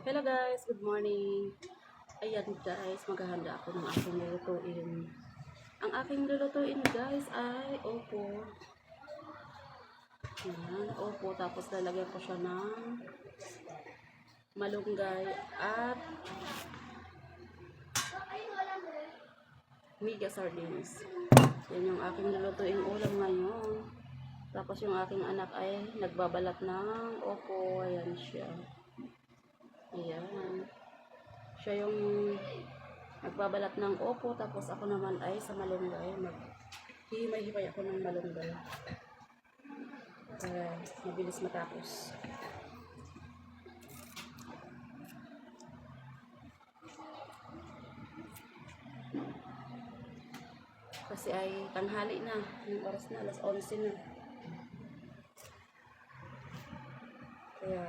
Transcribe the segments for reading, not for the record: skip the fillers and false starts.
Hello guys, good morning. Ayan guys, maghahanda ako ng aking lulutuin. Ang aking lulutuin guys ay opo. Ayan, opo. Tapos lalagyan ko siya ng malunggay at mega sardines. Yan yung aking lulutuin ulam ngayon. Tapos yung aking anak ay nagbabalat ng opo. Ayan siya. Ayan. Siya yung nagbabalat ng opo, tapos ako naman ay sa malunggay. Hihimay-himay ako ng malunggay. Para mabilis matapos. Kasi ay tanghali na. Yung oras na, alas 11 na. Kaya,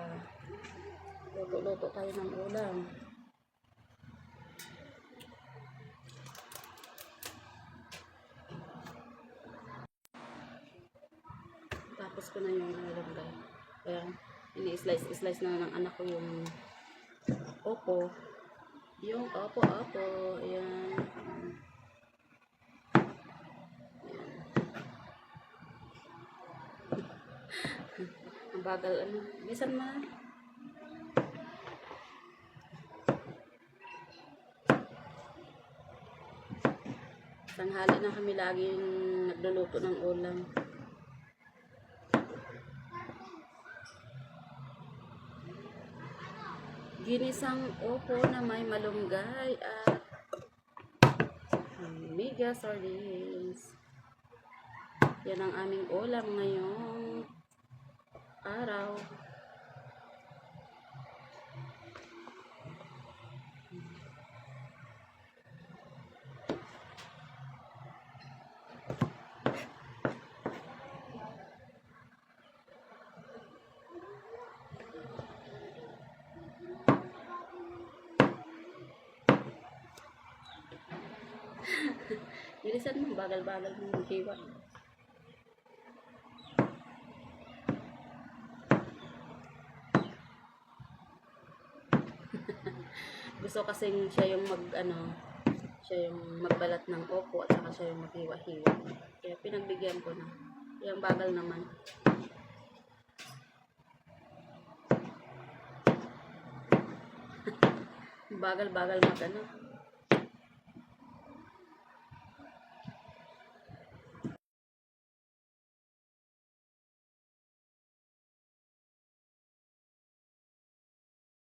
luto-luto tayo ng ulam. Tapos ko na yung malunggay. Kaya, ini-slice na ng anak ko yung opo. Yung opo. Ayan. Ang bagal, ano. Bisan na. Tanghali na kami laging nagluluto ng ulam. Ginisang opo na may malunggay at mega sardines. Yan ang aming ulam ngayong araw. Bilisan mo, bagal-bagal mo hiwa. Gusto kasing siya yung siya yung magbalat ng opo at saka siya yung maghiwa-hiwa. Kaya pinagbigyan ko na. Yung bagal naman. Bagal-bagal